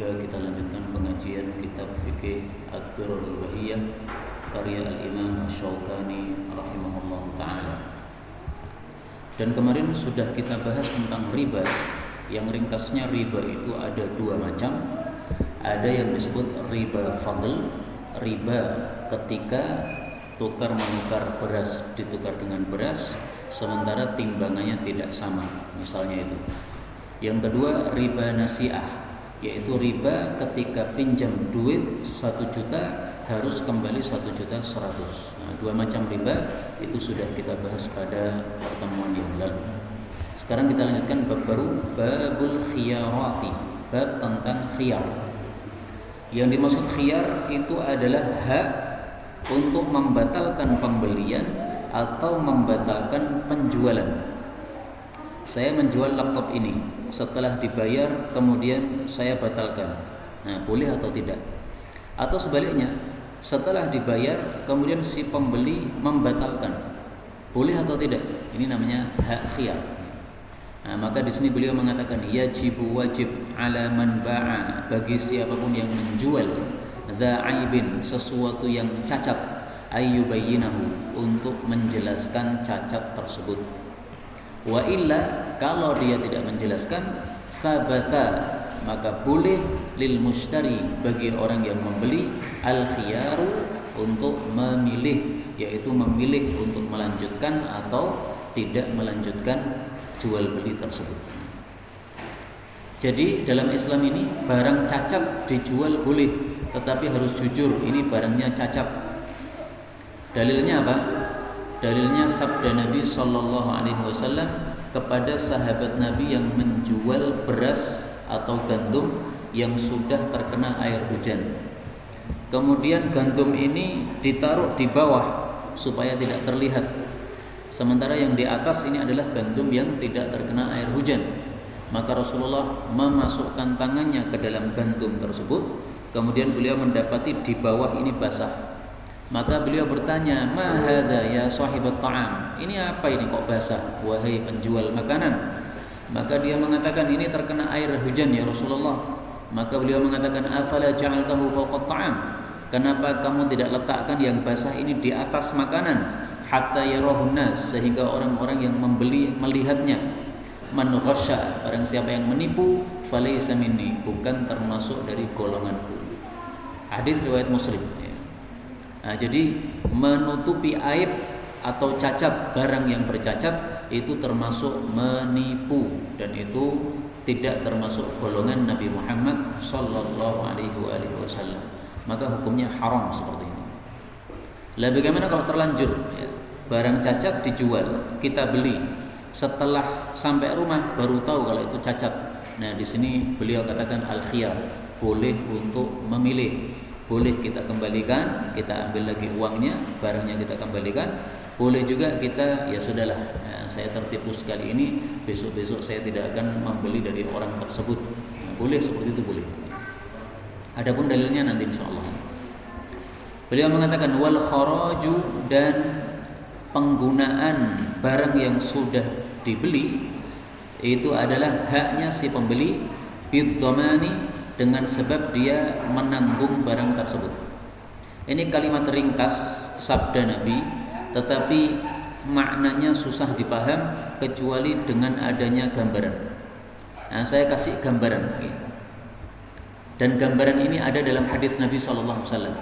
ketiga kita lanjutkan pengajian kitab fikih Ad-Durrul Bahiyah karya Al-Imam Asy-Syaukani rahimahullah ta'ala. Dan kemarin sudah kita bahas tentang riba. Yang ringkasnya riba itu ada dua macam. Ada yang disebut riba fadl, riba ketika tukar menukar beras ditukar dengan beras sementara timbangannya tidak sama, misalnya itu. Yang kedua riba nasiah, yaitu riba ketika pinjam duit 1 juta harus kembali 1.100.000. Nah, dua macam riba itu sudah kita bahas pada pertemuan yang lalu. Sekarang kita lanjutkan bab baru, babul khiyarati, bab tentang khiyar. Yang dimaksud khiyar itu adalah hak untuk membatalkan pembelian atau membatalkan penjualan. Saya menjual laptop ini, setelah dibayar kemudian saya batalkan. Nah, boleh atau tidak? Atau sebaliknya, setelah dibayar kemudian si pembeli membatalkan. Boleh atau tidak? Ini namanya hak khiyar. Nah, maka di sini beliau mengatakan wajib ala man ba'a, bagi siapapun yang menjual dza'aibin, sesuatu yang cacat, ayyubayyinahu, untuk menjelaskan cacat tersebut. Wa illa, kalau dia tidak menjelaskan, sabata, maka boleh lil mushtari, bagi orang yang membeli, al khiyaru, untuk memilih, yaitu memilih untuk melanjutkan atau tidak melanjutkan jual beli tersebut. Jadi dalam Islam ini barang cacat dijual boleh, tetapi harus jujur ini barangnya cacat. Dalilnya apa? Dalilnya sabda Nabi sallallahu alaihi wasallam kepada sahabat Nabi yang menjual beras atau gandum yang sudah terkena air hujan. Kemudian gandum ini ditaruh di bawah supaya tidak terlihat. Sementara yang di atas ini adalah gandum yang tidak terkena air hujan. Maka Rasulullah memasukkan tangannya ke dalam gandum tersebut. Kemudian beliau mendapati di bawah ini basah. Maka beliau bertanya, "Ma hadza ya sahibat ta'am?" Ini apa ini kok basah, wahai penjual makanan? Maka dia mengatakan, ini terkena air hujan ya Rasulullah. Maka beliau mengatakan, "Afala ja'altahu fawqa ta'am?" Kenapa kamu tidak letakkan yang basah ini di atas makanan? Hatta yarahun nas, sehingga orang-orang yang membeli melihatnya. Man ghasya, barang siapa yang menipu, falaysa minni, bukan termasuk dari golonganku. Hadis riwayat Muslim. Nah, jadi menutupi aib atau cacat barang yang bercacat itu termasuk menipu, dan itu tidak termasuk golongan Nabi Muhammad sallallahu alaihi wasallam. Maka hukumnya haram seperti ini. Lah bagaimana kalau terlanjur ya, barang cacat dijual, kita beli, setelah sampai rumah baru tahu kalau itu cacat. Nah, di sini beliau katakan al-khiyar, boleh untuk memilih. Boleh kita kembalikan, kita ambil lagi uangnya, barangnya kita kembalikan. Boleh juga kita, ya sudahlah, ya, saya tertipu sekali ini, besok-besok saya tidak akan membeli dari orang tersebut. Nah, boleh seperti itu, boleh. Adapun dalilnya nanti insyaallah. Beliau mengatakan wal kharaju, dan penggunaan barang yang sudah dibeli itu adalah haknya si pembeli bidhamani, dengan sebab dia menanggung barang tersebut. Ini kalimat ringkas sabda Nabi, tetapi maknanya susah dipaham kecuali dengan adanya gambaran. Nah, saya kasih gambaran. Dan gambaran ini ada dalam hadis Nabi sallallahu alaihi wasallam.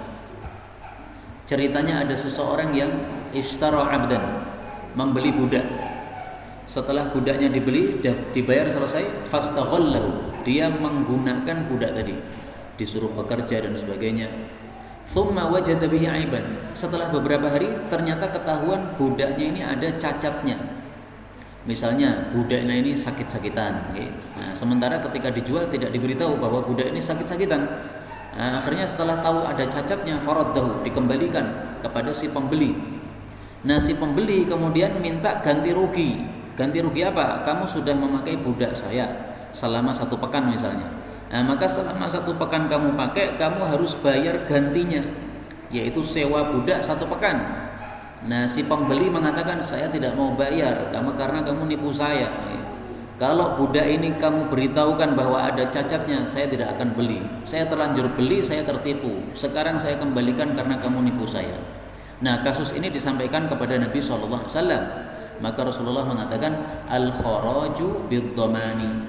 Ceritanya ada seseorang yang ishtara abdan, membeli budak. Setelah budaknya dibeli dan dibayar selesai, fastaghallahu, dia menggunakan budak tadi, disuruh bekerja dan sebagainya. Thumma wajada bihi aiban, setelah beberapa hari ternyata ketahuan budaknya ini ada cacatnya. Misalnya budaknya ini sakit-sakitan, okay? Nah, sementara ketika dijual tidak diberitahu bahwa budak ini sakit-sakitan. Nah, akhirnya setelah tahu ada cacatnya, faraddahu, dikembalikan kepada si pembeli. Nah, si pembeli kemudian minta ganti rugi. Ganti rugi apa? Kamu sudah memakai budak saya selama 1 pekan misalnya. Nah, maka selama 1 pekan kamu pakai, kamu harus bayar gantinya, yaitu sewa budak 1 pekan. Nah, si pembeli mengatakan, saya tidak mau bayar karena kamu nipu saya. Kalau budak ini kamu beritahukan bahwa ada cacatnya, saya tidak akan beli. Saya terlanjur beli, saya tertipu. Sekarang saya kembalikan karena kamu nipu saya. Nah, kasus ini disampaikan kepada Nabi SAW. Maka Rasulullah mengatakan al-kharaju bid-dhamani.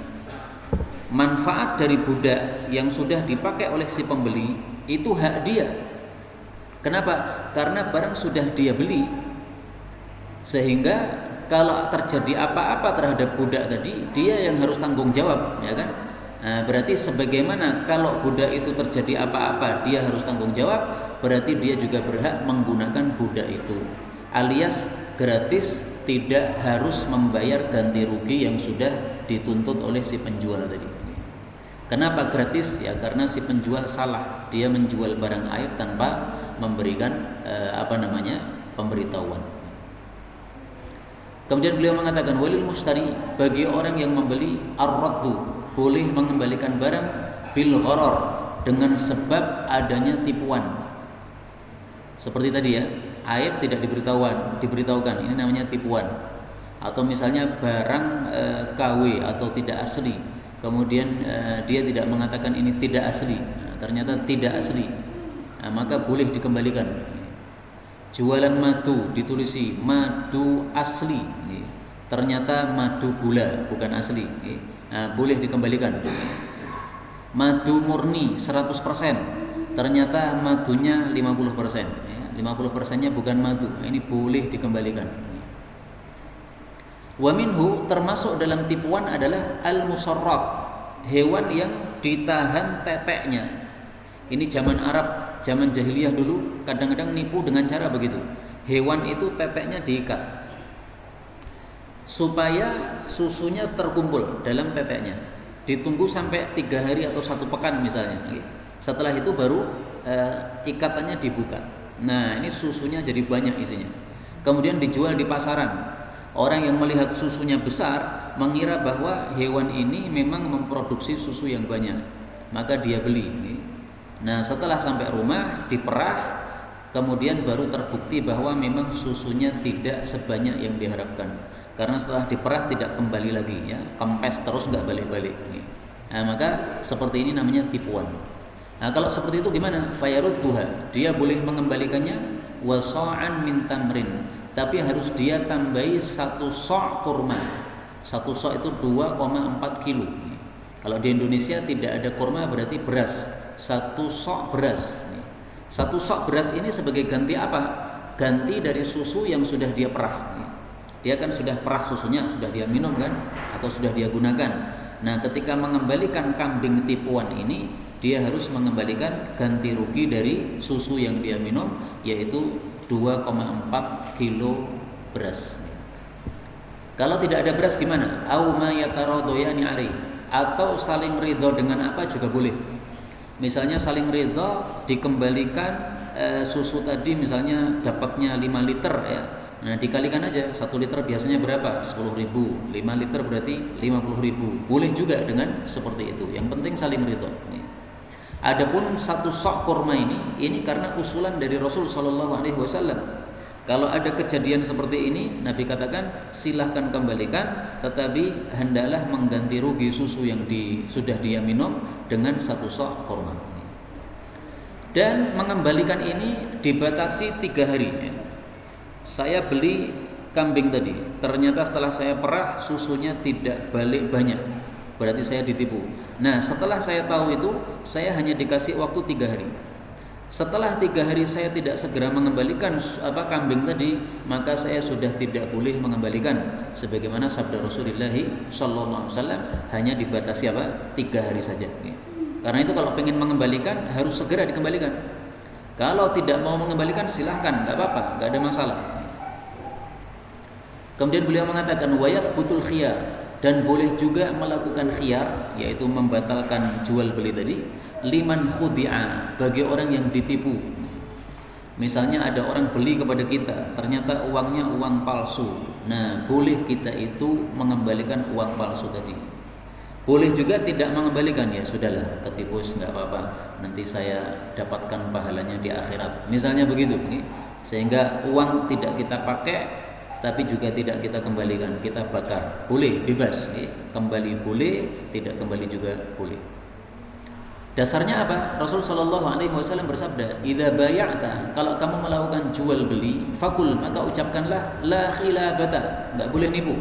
Manfaat dari budak yang sudah dipakai oleh si pembeli itu hak dia. Kenapa? Karena barang sudah dia beli, sehingga kalau terjadi apa-apa terhadap budak tadi, dia yang harus tanggung jawab, ya kan? Nah, berarti sebagaimana kalau budak itu terjadi apa-apa, dia harus tanggung jawab, berarti dia juga berhak menggunakan budak itu. Alias gratis, tidak harus membayar ganti rugi yang sudah dituntut oleh si penjual tadi. Kenapa gratis? Ya karena si penjual salah, dia menjual barang aib tanpa memberikan pemberitahuan. Kemudian beliau mengatakan walil mustari, bagi orang yang membeli ar-raddu, boleh mengembalikan barang bil gharar, dengan sebab adanya tipuan. Seperti tadi ya, aib tidak diberitahukan, ini namanya tipuan. Atau misalnya barang KW atau tidak asli, kemudian dia tidak mengatakan ini tidak asli, ternyata tidak asli, maka boleh dikembalikan. Jualan madu ditulisi madu asli, ternyata madu gula bukan asli, boleh dikembalikan. Madu murni 100%, ternyata madunya 50%, 50%-nya bukan madu, ini boleh dikembalikan. Wa minhu, termasuk dalam tipuan adalah al-musarraq, hewan yang ditahan teteknya. Ini zaman Arab, zaman jahiliyah dulu kadang-kadang nipu dengan cara begitu. Hewan itu teteknya diikat supaya susunya terkumpul dalam teteknya. Ditunggu sampai 3 hari atau 1 pekan misalnya. Setelah itu baru ikatannya dibuka. Nah, ini susunya jadi banyak isinya. Kemudian dijual di pasaran. Orang yang melihat susunya besar mengira bahwa hewan ini memang memproduksi susu yang banyak, maka dia beli. Nah, setelah sampai rumah diperah, kemudian baru terbukti bahwa memang susunya tidak sebanyak yang diharapkan. Karena setelah diperah tidak kembali lagi, ya, kempes terus nggak balik-balik. Nah, maka seperti ini namanya tipuan. Nah, kalau seperti itu gimana? Fayarudduha, dia boleh mengembalikannya wasa'an min tamrin, tapi harus dia tambahi 1 sa' kurma. 1 sa' itu 2,4 kilo. Kalau di Indonesia tidak ada kurma berarti beras. 1 sa' beras. 1 sa' beras ini sebagai ganti apa? Ganti dari susu yang sudah dia perah. Dia kan sudah perah susunya, sudah dia minum kan, atau sudah dia gunakan. Nah, ketika mengembalikan kambing tipuan ini, dia harus mengembalikan ganti rugi dari susu yang dia minum, yaitu 2,4 kilo beras. Kalau tidak ada beras gimana? Au ma yataradayani alai, atau saling ridho dengan apa juga boleh. Misalnya saling ridho dikembalikan susu tadi misalnya dapatnya 5 liter ya. Nah, dikalikan aja 1 liter biasanya berapa? 10.000. 5 liter berarti 50.000. Boleh juga dengan seperti itu. Yang penting saling ridho. Adapun 1 sa' kurma ini karena usulan dari Rasul sallallahu alaihi wasallam. Kalau ada kejadian seperti ini, Nabi katakan silahkan kembalikan, tetapi hendaklah mengganti rugi susu yang sudah dia minum dengan 1 sa' kurma. Dan mengembalikan ini dibatasi 3 hari. Saya beli kambing tadi, ternyata setelah saya perah susunya tidak balik banyak, berarti saya ditipu. Nah, setelah saya tahu itu, saya hanya dikasih waktu 3 hari. Setelah 3 hari saya tidak segera mengembalikan kambing tadi, maka saya sudah tidak boleh mengembalikan. Sebagaimana sabda Rasulullah sallallahu alaihi wasallam, hanya dibatasi 3 hari saja. Karena itu kalau pengen mengembalikan harus segera dikembalikan. Kalau tidak mau mengembalikan silahkan, nggak apa-apa, nggak ada masalah. Kemudian beliau mengatakan wayathbutul khiyar, dan boleh juga melakukan khiyar, yaitu membatalkan jual beli tadi, liman khudi'a, bagi orang yang ditipu. Misalnya ada orang beli kepada kita, ternyata uangnya uang palsu. Nah, boleh kita itu mengembalikan uang palsu tadi. Boleh juga tidak mengembalikan, ya sudahlah, ketipu enggak apa-apa, nanti saya dapatkan pahalanya di akhirat. Misalnya begitu, sehingga uang tidak kita pakai, tapi juga tidak kita kembalikan, kita bakar. Boleh, bebas. Kembali boleh, tidak kembali juga boleh. Dasarnya apa? Rasul Shallallahu Alaihi Wasallam bersabda, "Idza bay'ata, kalau kamu melakukan jual beli, fakul, maka ucapkanlah la khilabata, nggak boleh nipu."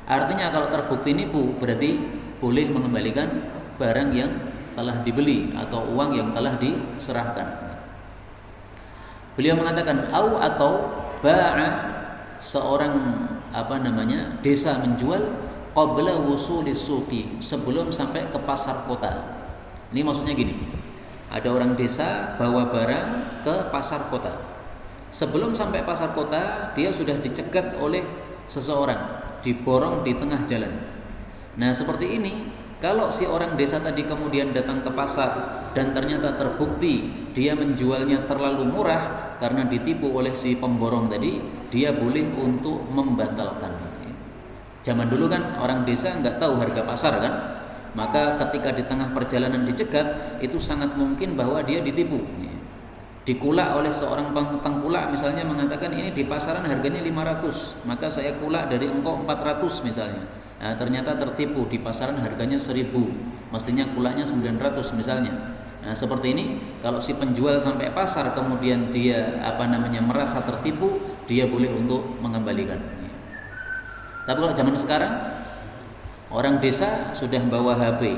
Artinya kalau terbukti nipu, berarti boleh mengembalikan barang yang telah dibeli atau uang yang telah diserahkan. Beliau mengatakan, atau ba'a, seorang desa menjual qabla wusulis suqi, sebelum sampai ke pasar kota. Ini maksudnya gini, ada orang desa bawa barang ke pasar kota. Sebelum sampai pasar kota, dia sudah dicegat oleh seseorang, diborong di tengah jalan. Nah seperti ini, kalau si orang desa tadi kemudian datang ke pasar dan ternyata terbukti dia menjualnya terlalu murah karena ditipu oleh si pemborong tadi, dia boleh untuk membatalkan. Zaman dulu kan orang desa nggak tahu harga pasar kan, maka ketika di tengah perjalanan dicegat, itu sangat mungkin bahwa dia ditipu. Dikulak oleh seorang tengkulak misalnya, mengatakan ini di pasaran harganya 500, maka saya kulak dari engkau 400 misalnya. Nah, ternyata tertipu, di pasaran harganya 1000, mestinya kulaknya 900 misalnya. Nah, seperti ini, kalau si penjual sampai pasar kemudian dia merasa tertipu, dia boleh untuk mengembalikan. Tapi kalau zaman sekarang, orang desa sudah bawa HP,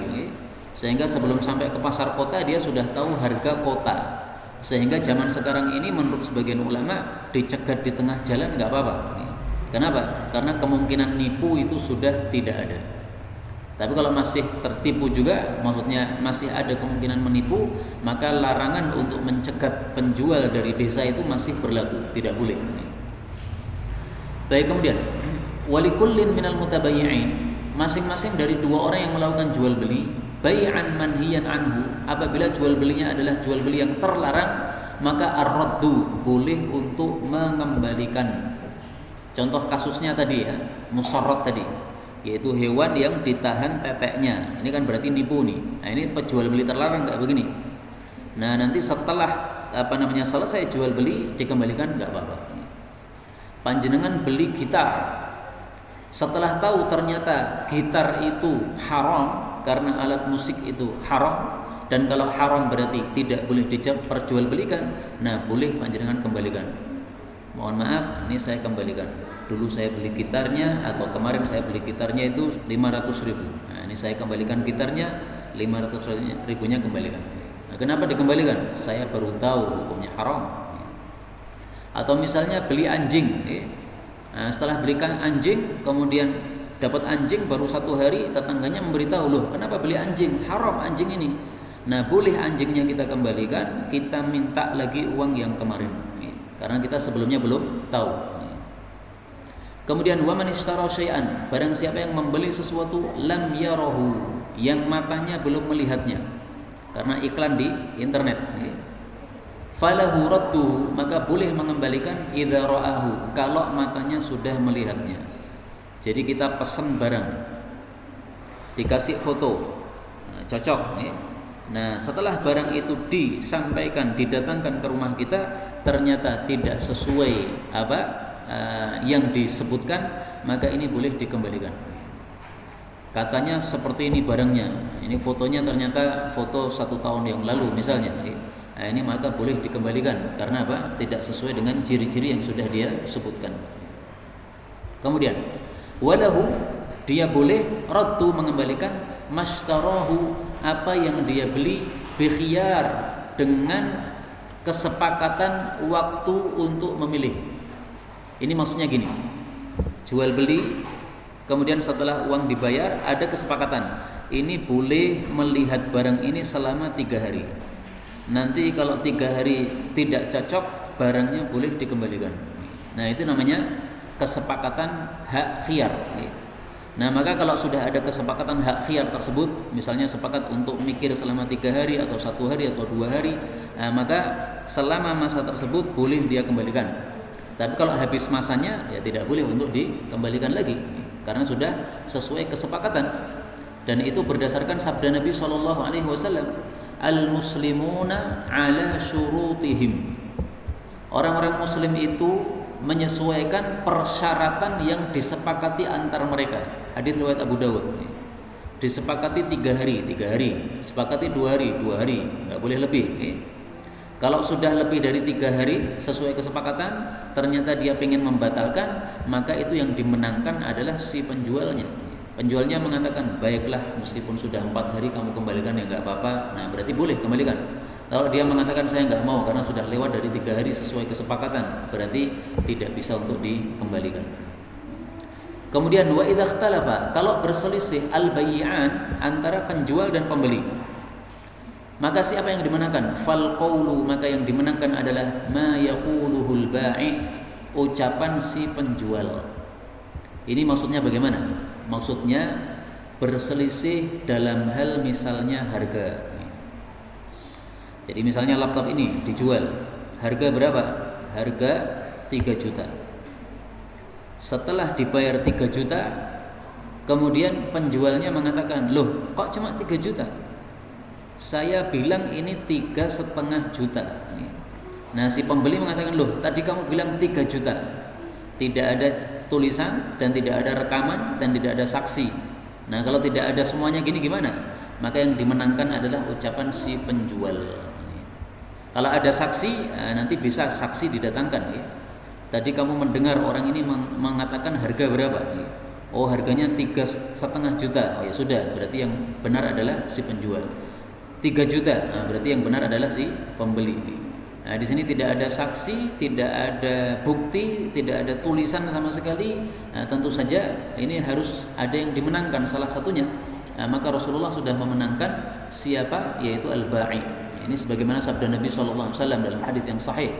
sehingga sebelum sampai ke pasar kota dia sudah tahu harga kota. Sehingga zaman sekarang ini menurut sebagian ulama, dicegat di tengah jalan nggak apa-apa. Kenapa? Karena kemungkinan nipu itu sudah tidak ada. Tapi kalau masih tertipu juga, maksudnya masih ada kemungkinan menipu, maka larangan untuk mencegat penjual dari desa itu masih berlaku, tidak boleh. Baik, kemudian walikullin minal mutabayyi'in, masing-masing dari dua orang yang melakukan jual beli, bai'an manhiyan anhu, apabila jual belinya adalah jual beli yang terlarang, maka ar-raddu, boleh untuk mengembalikan. Contoh kasusnya tadi ya, musarrad tadi, yaitu hewan yang ditahan teteknya. Ini kan berarti nipu nih. Nah, ini jual beli terlarang enggak begini. Nah, nanti setelah selesai jual beli dikembalikan enggak apa-apa. Panjenengan beli gitar, setelah tahu ternyata gitar itu haram karena alat musik itu haram, dan kalau haram berarti tidak boleh diperjualbelikan, nah boleh panjenengan kembalikan. Mohon maaf, ini saya kembalikan. Dulu saya beli gitarnya, atau kemarin saya beli gitarnya itu 500.000. Nah, ini saya kembalikan gitarnya, 500.000-nya kembalikan. Nah, kenapa dikembalikan? Saya baru tahu hukumnya haram. Atau misalnya beli anjing, nah, setelah belikan anjing, kemudian dapat anjing baru 1 hari, tetangganya memberitahu, loh kenapa beli anjing, haram anjing ini. Nah, boleh anjingnya kita kembalikan, kita minta lagi uang yang kemarin, karena kita sebelumnya belum tahu. Kemudian wa man ishtara syai'an, barang siapa yang membeli sesuatu lam yarahu, yang matanya belum melihatnya, karena iklan di internet, falahu raddu, maka boleh mengembalikan idza ra'ahu, kalau matanya sudah melihatnya. Jadi kita pesan barang, dikasih foto, cocok. Nah, setelah barang itu disampaikan, didatangkan ke rumah kita, ternyata tidak sesuai yang disebutkan, maka ini boleh dikembalikan. Katanya seperti ini barangnya, ini fotonya ternyata foto 1 tahun yang lalu misalnya. Nah, ini maka boleh dikembalikan karena apa? Tidak sesuai dengan ciri-ciri yang sudah dia sebutkan. Kemudian walahu, dia boleh raddu, mengembalikan mashtarahu, apa yang dia beli, bikhiyar, dengan kesepakatan waktu untuk memilih. Ini maksudnya gini, jual beli, kemudian setelah uang dibayar ada kesepakatan, ini boleh melihat barang ini selama 3 hari. Nanti kalau 3 hari tidak cocok, barangnya boleh dikembalikan. Nah, itu namanya kesepakatan hak khiyar. Nah, maka kalau sudah ada kesepakatan hak khiyar tersebut, misalnya sepakat untuk mikir selama 3 hari atau 1 hari atau 2 hari, nah, maka selama masa tersebut boleh dia kembalikan. Tapi kalau habis masanya, ya tidak boleh untuk dikembalikan lagi, karena sudah sesuai kesepakatan. Dan itu berdasarkan sabda Nabi SAW, al-muslimuna ala syurutihim. Orang-orang muslim itu menyesuaikan persyaratan yang disepakati antar mereka. Hadis riwayat Abu Dawud. Disepakati 3 hari, sepakati 2 hari, nggak boleh lebih. Kalau sudah lebih dari 3 hari sesuai kesepakatan, ternyata dia ingin membatalkan, maka itu yang dimenangkan adalah si penjualnya. Penjualnya mengatakan, baiklah meskipun sudah 4 hari kamu kembalikan ya nggak apa-apa. Nah berarti boleh kembalikan. Kalau dia mengatakan saya nggak mau karena sudah lewat dari 3 hari sesuai kesepakatan, berarti tidak bisa untuk dikembalikan. Kemudian wa idza ikhtalafa, kalau berselisih al-bay'an antara penjual dan pembeli, maka siapa yang dimenangkan? Fal qawlu, maka yang dimenangkan adalah ma yaquluhul ba'i, ucapan si penjual. Ini maksudnya bagaimana? Maksudnya berselisih dalam hal misalnya harga. Jadi misalnya laptop ini dijual, harga berapa? Harga 3 juta. Setelah dibayar 3 juta, kemudian penjualnya mengatakan, loh kok cuma 3 juta? Saya bilang ini 3,5 juta. Nah si pembeli mengatakan, loh tadi kamu bilang 3 juta. Tidak ada tulisan dan tidak ada rekaman dan tidak ada saksi. Nah kalau tidak ada semuanya gini gimana? Maka yang dimenangkan adalah ucapan si penjual. Kalau ada saksi, nanti bisa saksi didatangkan. Ya. Tadi kamu mendengar orang ini mengatakan harga berapa? Ya. Oh harganya 3,5 juta. Oh ya sudah, berarti yang benar adalah si penjual. 3 juta, nah, berarti yang benar adalah si pembeli. Nah, di sini tidak ada saksi, tidak ada bukti, tidak ada tulisan sama sekali. Nah, tentu saja ini harus ada yang dimenangkan salah satunya. Nah, maka Rasulullah sudah memenangkan siapa? Yaitu al-ba'i. Ini sebagaimana sabda Nabi SAW dalam hadis yang sahih.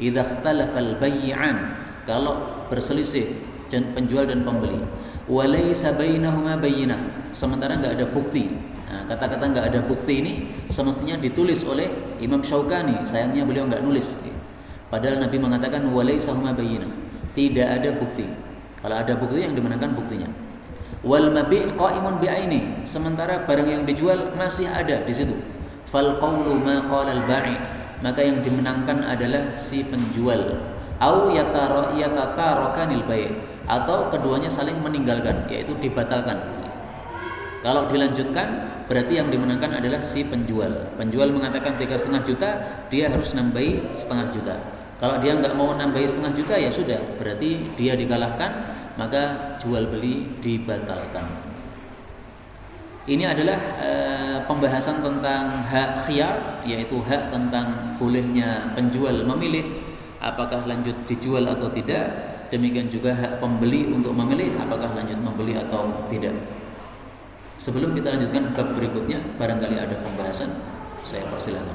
Idza ikhtalafal bay'an, kalau berselisih penjual dan pembeli, wa laysa bainahuma bayyinah, sementara enggak ada bukti. Nah, kata-kata enggak ada bukti ini semestinya ditulis oleh Imam Syaukani, sayangnya beliau enggak nulis. Padahal Nabi mengatakan wa laysa huma bayyinah, tidak ada bukti. Kalau ada bukti yang dimenangkan buktinya. Wal mabi' qa'imun bi'aini, sementara barang yang dijual masih ada di situ. Fal qawlu ma qala al-ba'i, maka yang dimenangkan adalah si penjual. Au yatatarakanil bai', atau keduanya saling meninggalkan, yaitu dibatalkan. Kalau dilanjutkan berarti yang dimenangkan adalah si penjual. Penjual mengatakan 3,5 juta, dia harus nambahi setengah juta. Kalau dia nggak mau nambahi setengah juta ya sudah, berarti dia dikalahkan, maka jual beli dibatalkan. Ini adalah pembahasan tentang hak khiyar, yaitu hak tentang bolehnya penjual memilih apakah lanjut dijual atau tidak. Demikian juga hak pembeli untuk memilih apakah lanjut membeli atau tidak. Sebelum kita lanjutkan bab berikutnya, barangkali ada pembahasan, saya persilahkan.